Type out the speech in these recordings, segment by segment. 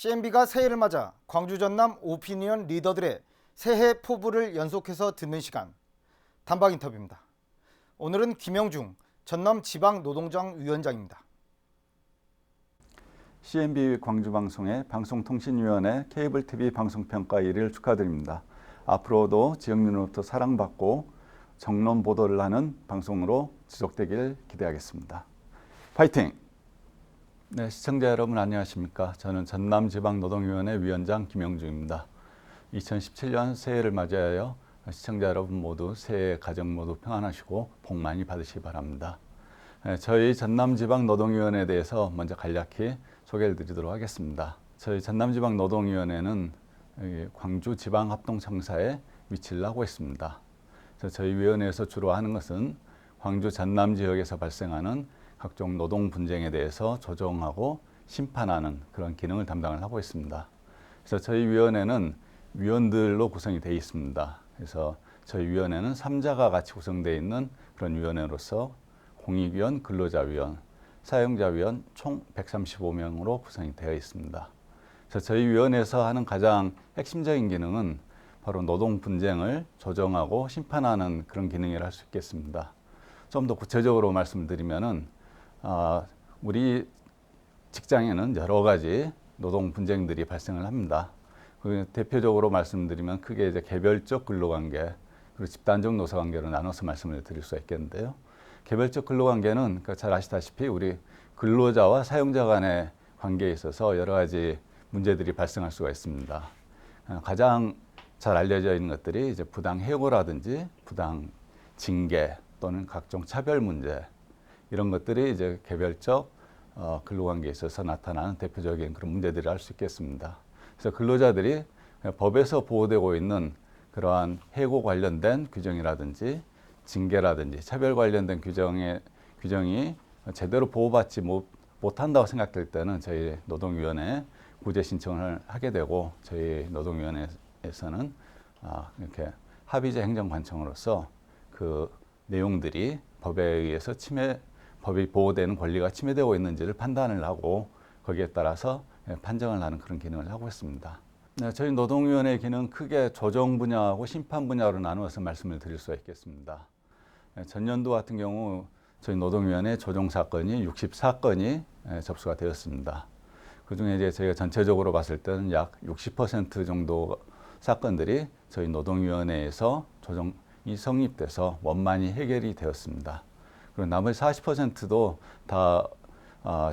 CNB가 새해를 맞아 광주 전남 오피니언 리더들의 새해 포부를 연속해서 듣는 시간, 단박 인터뷰입니다. 오늘은 김영중 전남지방노동당 위원장입니다. CNB 광주방송의 방송통신위원회 케이블TV 방송평가 1위를 축하드립니다. 앞으로도 지역민으로부터 사랑받고 정론 보도를 하는 방송으로 지속되길 기대하겠습니다. 파이팅! 네, 시청자 여러분 안녕하십니까? 저는 전남지방노동위원회 위원장 김영중입니다. 2017년 새해를 맞이하여 시청자 여러분 모두 새해 가정 모두 평안하시고 복 많이 받으시기 바랍니다. 저희 전남지방노동위원회에 대해서 먼저 간략히 소개를 드리도록 하겠습니다. 저희 전남지방노동위원회는 광주지방합동청사에 위치를 하고 있습니다. 그래서 저희 위원회에서 주로 하는 것은 광주 전남 지역에서 발생하는 각종 노동 분쟁에 대해서 조정하고 심판하는 그런 기능을 담당을 하고 있습니다. 그래서 저희 위원회는 위원들로 구성이 되어 있습니다. 그래서 저희 위원회는 3자가 같이 구성되어 있는 그런 위원회로서 공익위원, 근로자위원, 사용자위원 총 135명으로 구성이 되어 있습니다. 그래서 저희 위원회에서 하는 가장 핵심적인 기능은 바로 노동 분쟁을 조정하고 심판하는 그런 기능이라 할 수 있겠습니다. 좀 더 구체적으로 말씀드리면은 우리 직장에는 여러 가지 노동 분쟁들이 발생을 합니다. 대표적으로 말씀드리면 크게 이제 개별적 근로관계 그리고 집단적 노사관계로 나눠서 말씀을 드릴 수가 있겠는데요. 개별적 근로관계는 그러니까 잘 아시다시피 우리 근로자와 사용자 간의 관계에 있어서 여러 가지 문제들이 발생할 수가 있습니다. 가장 잘 알려져 있는 것들이 이제 부당 해고라든지 부당 징계 또는 각종 차별 문제 이런 것들이 이제 개별적 근로관계에 있어서 나타나는 대표적인 그런 문제들이 할 수 있겠습니다. 그래서 근로자들이 법에서 보호되고 있는 그러한 해고 관련된 규정이라든지 징계라든지 차별 관련된 규정이 제대로 보호받지 못한다고 생각될 때는 저희 노동위원회에 구제 신청을 하게 되고 저희 노동위원회에서는 이렇게 합의제 행정관청으로서 그 내용들이 법에 의해서 법이 보호되는 권리가 침해되고 있는지를 판단을 하고 거기에 따라서 판정을 하는 그런 기능을 하고 있습니다. 네, 저희 노동위원회 기능은 크게 조정 분야하고 심판 분야로 나누어서 말씀을 드릴 수가 있겠습니다. 전년도 같은 경우 저희 노동위원회 조정 사건이 64건이 접수가 되었습니다. 그중에 이제 저희가 전체적으로 봤을 때는 약 60% 정도 사건들이 저희 노동위원회에서 조정이 성립돼서 원만히 해결이 되었습니다. 그리고 나머지 40%도 다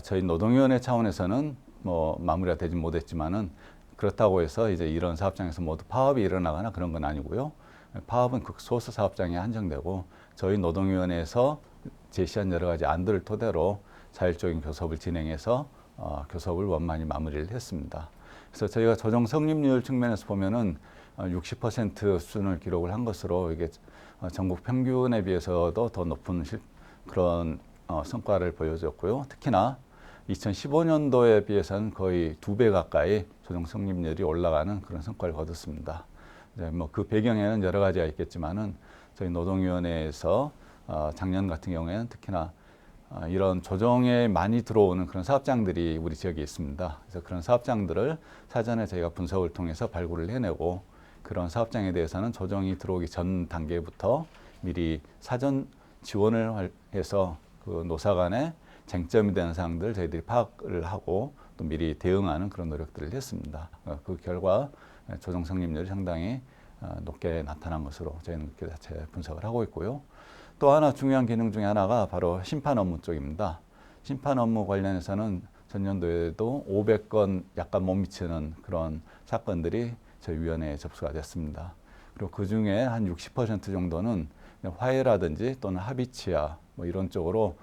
저희 노동위원회 차원에서는 마무리가 되지 못했지만은 그렇다고 해서 이제 이런 사업장에서 모두 파업이 일어나거나 그런 건 아니고요. 파업은 극소수 사업장에 한정되고 저희 노동위원회에서 제시한 여러 가지 안들을 토대로 자율적인 교섭을 진행해서 교섭을 원만히 마무리를 했습니다. 그래서 저희가 조정 성립률 측면에서 보면은 60% 수준을 기록을 한 것으로 이게 전국 평균에 비해서도 더 높은 그런 성과를 보여줬고요. 특히나 2015년도에 비해서는 거의 2배 가까이 조정 성립률이 올라가는 그런 성과를 거뒀습니다. 그 배경에는 여러 가지가 있겠지만은 저희 노동위원회에서 작년 같은 경우에는 특히나 이런 조정에 많이 들어오는 그런 사업장들이 우리 지역에 있습니다. 그래서 그런 사업장들을 사전에 저희가 분석을 통해서 발굴을 해내고 그런 사업장에 대해서는 조정이 들어오기 전 단계부터 미리 사전 지원을 해서 그 노사 간에 쟁점이 되는 사항들 저희들이 파악을 하고 또 미리 대응하는 그런 노력들을 했습니다. 그 결과 조정 성립률이 상당히 높게 나타난 것으로 저희는 그 자체 분석을 하고 있고요. 또 하나 중요한 기능 중에 하나가 바로 심판 업무 쪽입니다. 심판 업무 관련해서는 전년도에도 500건 약간 못 미치는 그런 사건들이 저희 위원회에 접수가 됐습니다. 그리고 그 중에 한 60% 정도는 화해라든지 또는 합의치야 이런 쪽으로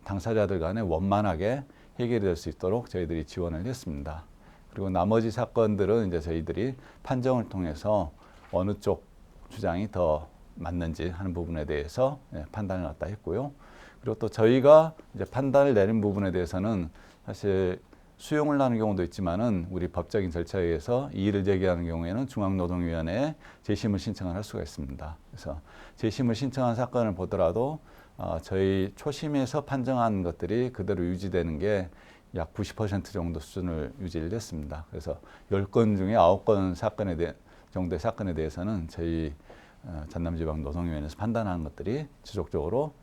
당사자들 간에 원만하게 해결이 될 수 있도록 저희들이 지원을 했습니다. 그리고 나머지 사건들은 이제 저희들이 판정을 통해서 어느 쪽 주장이 더 맞는지 하는 부분에 대해서 판단을 갖다 했고요. 그리고 또 저희가 이제 판단을 내린 부분에 대해서는 사실 수용을 하는 경우도 있지만은 우리 법적인 절차에 의해서 이의를 제기하는 경우에는 중앙노동위원회에 재심을 신청을 할 수가 있습니다. 그래서 재심을 신청한 사건을 보더라도 저희 초심에서 판정한 것들이 그대로 유지되는 게 약 90% 정도 수준을 유지를 했습니다. 그래서 10건 중에 9건 정도의 사건에 대해서는 저희 전남지방노동위원회에서 판단하는 것들이 지속적으로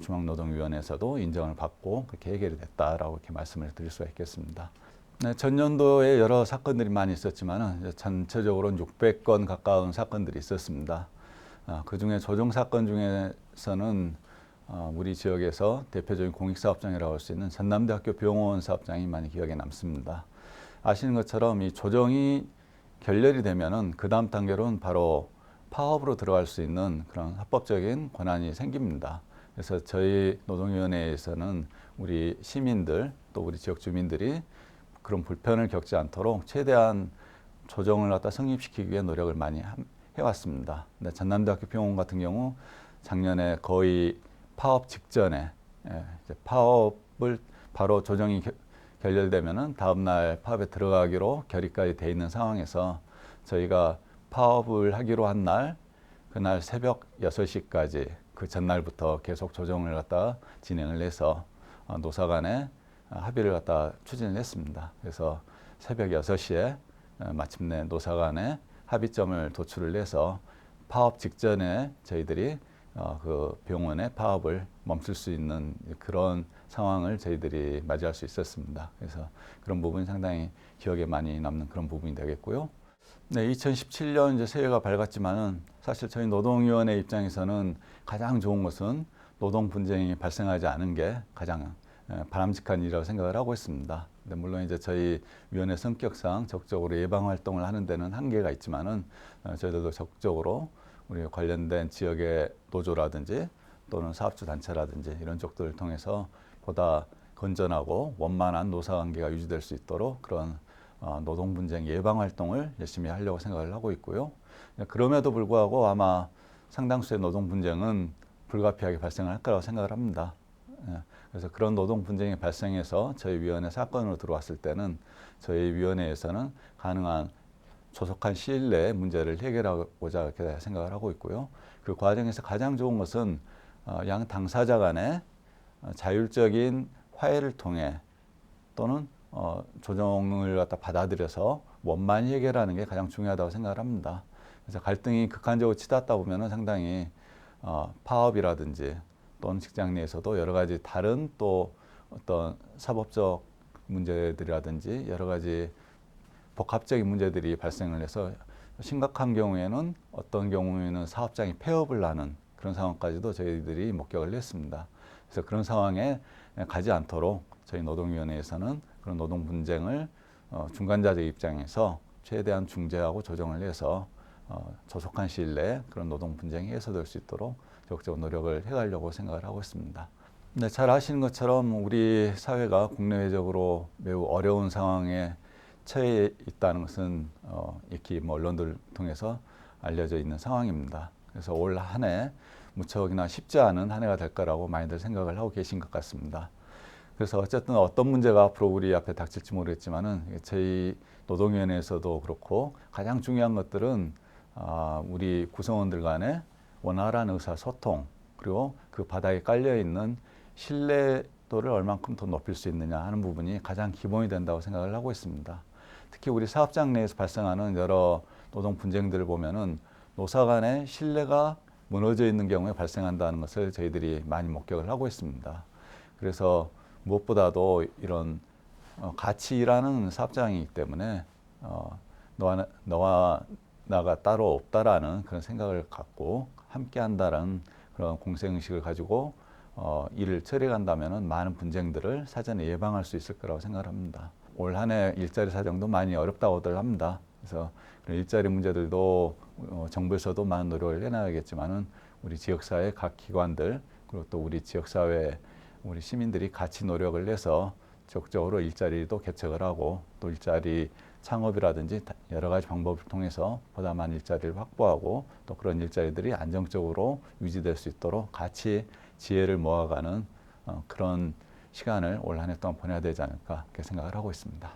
중앙노동위원회에서도 인정을 받고 그렇게 해결이 됐다라고 이렇게 말씀을 드릴 수가 있겠습니다. 네, 전년도에 여러 사건들이 많이 있었지만 전체적으로는 600건 가까운 사건들이 있었습니다. 그 중에 조정 사건 중에서는 우리 지역에서 대표적인 공익사업장이라고 할 수 있는 전남대학교 병원 사업장이 많이 기억에 남습니다. 아시는 것처럼 이 조정이 결렬이 되면은 그 다음 단계로는 바로 파업으로 들어갈 수 있는 그런 합법적인 권한이 생깁니다. 그래서 저희 노동위원회에서는 우리 시민들 또 우리 지역 주민들이 그런 불편을 겪지 않도록 최대한 조정을 갖다 성립시키기 위해 노력을 많이 해왔습니다. 근데 전남대학교 병원 같은 경우 작년에 거의 파업 직전에 이제 파업을 바로 조정이 결렬되면은 다음 날 파업에 들어가기로 결의까지 돼 있는 상황에서 저희가 파업을 하기로 한 날 그날 새벽 6시까지 그 전날부터 계속 조정을 갖다가 진행을 해서 노사 간에 합의를 갖다 추진을 했습니다. 그래서 새벽 6시에 마침내 노사 간에 합의점을 도출을 해서 파업 직전에 저희들이 그 병원의 파업을 멈출 수 있는 그런 상황을 저희들이 맞이할 수 있었습니다. 그래서 그런 부분이 상당히 기억에 많이 남는 그런 부분이 되겠고요. 네, 2017년 이제 새해가 밝았지만은 사실 저희 노동위원회 입장에서는 가장 좋은 것은 노동 분쟁이 발생하지 않은 게 가장 바람직한 일이라고 생각을 하고 있습니다. 근데 물론 이제 저희 위원회 성격상 적극적으로 예방 활동을 하는 데는 한계가 있지만은 저희들도 적극적으로 우리 관련된 지역의 노조라든지 또는 사업주 단체라든지 이런 쪽들을 통해서 보다 건전하고 원만한 노사관계가 유지될 수 있도록 그런 노동 분쟁 예방 활동을 열심히 하려고 생각을 하고 있고요. 그럼에도 불구하고 아마 상당수의 노동 분쟁은 불가피하게 발생할 거라고 생각을 합니다. 그래서 그런 노동 분쟁이 발생해서 저희 위원회 사건으로 들어왔을 때는 저희 위원회에서는 가능한 조속한 시일 내에 문제를 해결하고자 이렇게 생각을 하고 있고요. 그 과정에서 가장 좋은 것은 양 당사자 간의 자율적인 화해를 통해 또는 조정을 갖다 받아들여서 원만히 해결하는 게 가장 중요하다고 생각을 합니다. 그래서 갈등이 극한적으로 치닫다 보면은 상당히 파업이라든지 또는 직장 내에서도 여러 가지 다른 또 어떤 사법적 문제들이라든지 여러 가지 복합적인 문제들이 발생을 해서 심각한 경우에는 어떤 경우에는 사업장이 폐업을 하는 그런 상황까지도 저희들이 목격을 했습니다. 그래서 그런 상황에 가지 않도록 저희 노동위원회에서는 그런 노동 분쟁을 중간자적 입장에서 최대한 중재하고 조정을 해서 조속한 시일 내에 그런 노동 분쟁이 해소될 수 있도록 적극적으로 노력을 해가려고 생각을 하고 있습니다. 네, 잘 아시는 것처럼 우리 사회가 국내외적으로 매우 어려운 상황에 처해 있다는 것은 익히 언론들 통해서 알려져 있는 상황입니다. 그래서 올 한 해 무척이나 쉽지 않은 한 해가 될 거라고 많이들 생각을 하고 계신 것 같습니다. 그래서 어쨌든 어떤 문제가 앞으로 우리 앞에 닥칠지 모르겠지만은 저희 노동위원회에서도 그렇고 가장 중요한 것들은 우리 구성원들 간의 원활한 의사소통 그리고 그 바닥에 깔려 있는 신뢰도를 얼만큼 더 높일 수 있느냐 하는 부분이 가장 기본이 된다고 생각을 하고 있습니다. 특히 우리 사업장 내에서 발생하는 여러 노동 분쟁들을 보면은 노사 간의 신뢰가 무너져 있는 경우에 발생한다는 것을 저희들이 많이 목격을 하고 있습니다. 그래서 무엇보다도 이런 같이 일하는 사업장이기 때문에 너와 나가 따로 없다라는 그런 생각을 갖고 함께 한다는 그런 공생의식을 가지고 일을 처리한다면 많은 분쟁들을 사전에 예방할 수 있을 거라고 생각을 합니다. 올 한 해 일자리 사정도 많이 어렵다고들 합니다. 그래서 일자리 문제들도 정부에서도 많은 노력을 해나가겠지만은 우리 지역사회 각 기관들 그리고 또 우리 지역사회 우리 시민들이 같이 노력을 해서 적극적으로 일자리도 개척을 하고 또 일자리 창업이라든지 여러 가지 방법을 통해서 보다 많은 일자리를 확보하고 또 그런 일자리들이 안정적으로 유지될 수 있도록 같이 지혜를 모아가는 그런 시간을 올 한 해 동안 보내야 되지 않을까 그렇게 생각을 하고 있습니다.